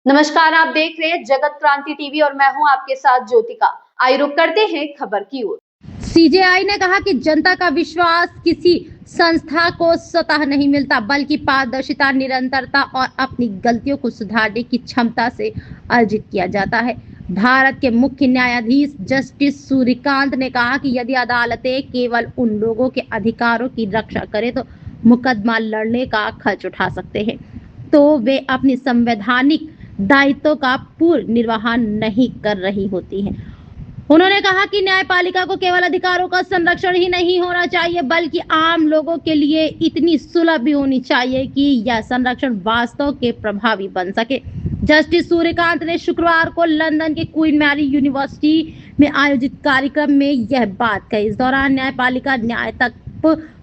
नमस्कार, आप देख रहे हैं जगत क्रांति टीवी और मैं हूं आपके साथ ज्योतिका। आइए रुक करते हैं खबर की ओर। सीजेआई ने कहा कि जनता का विश्वास किसी संस्था को स्वतः नहीं मिलता, बल्कि पारदर्शिता, निरंतरता और अपनी गलतियों को सुधारने की क्षमता से अर्जित किया जाता है। भारत के मुख्य न्यायाधीश जस्टिस सूर्यकांत ने कहा कि यदि अदालतें केवल उन लोगों के अधिकारों की रक्षा करें तो मुकदमा लड़ने का खर्च उठा सकते हैं, तो वे अपनी संवैधानिक दायित्वों का पूर्ण निर्वहन नहीं कर रही होती हैं। उन्होंने कहा कि न्यायपालिका को केवल अधिकारों का संरक्षण ही नहीं होना चाहिए, बल्कि आम लोगों के लिए इतनी सुलभ भी होनी चाहिए कि यह संरक्षण वास्तव के प्रभावी बन सके। जस्टिस सूर्यकांत ने शुक्रवार को लंदन के क्वीन मैरी यूनिवर्सिटी में आयोजित कार्यक्रम में यह बात कही। इस दौरान न्यायपालिका, न्याय तक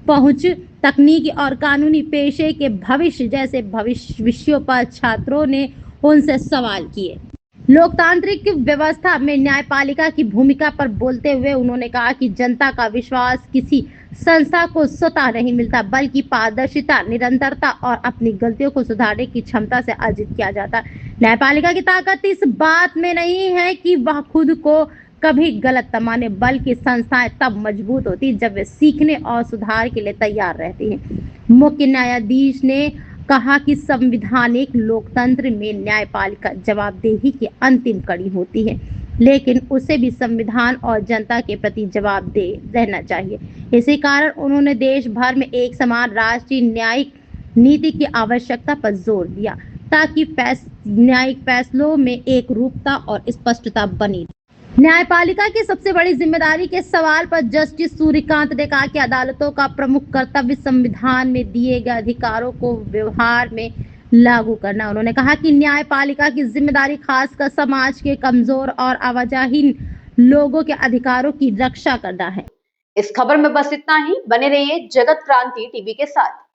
पहुंच, तकनीकी और कानूनी पेशे के भविष्य जैसे भविष्य विषयों पर छात्रों ने उनसे सवाल किए। लोकतांत्रिक व्यवस्था में न्यायपालिका की भूमिका पर बोलते हुए उन्होंने कहा कि जनता का विश्वास किसी संस्था को स्वतः नहीं मिलता, बल्कि पारदर्शिता, निरंतरता और अपनी गलतियों को सुधारने की क्षमता से अर्जित किया जाता है। न्यायपालिका की ताकत इस बात में नहीं है कि वह खुद को कभी गलत न माने, बल्कि संस्थाएं तब मजबूत होती जब वे सीखने और सुधार के लिए तैयार रहती हैं। मुख्य न्यायाधीश ने कहा कि संवैधानिक लोकतंत्र में न्यायपालिका जवाबदेही की अंतिम कड़ी होती है, लेकिन उसे भी संविधान और जनता के प्रति जवाबदेह रहना चाहिए। इसी कारण उन्होंने देश भर में एक समान राष्ट्रीय न्यायिक नीति की आवश्यकता पर जोर दिया, ताकि न्यायिक फैसलों में एक रूपता और स्पष्टता बनी। न्यायपालिका की सबसे बड़ी जिम्मेदारी के सवाल पर जस्टिस सूर्यकांत ने कहा कि अदालतों का प्रमुख कर्तव्य संविधान में दिए गए अधिकारों को व्यवहार में लागू करना। उन्होंने कहा कि न्यायपालिका की जिम्मेदारी खासकर समाज के कमजोर और आवाजहीन लोगों के अधिकारों की रक्षा करना है। इस खबर में बस इतना ही। बने रहिए जगत क्रांति टीवी के साथ।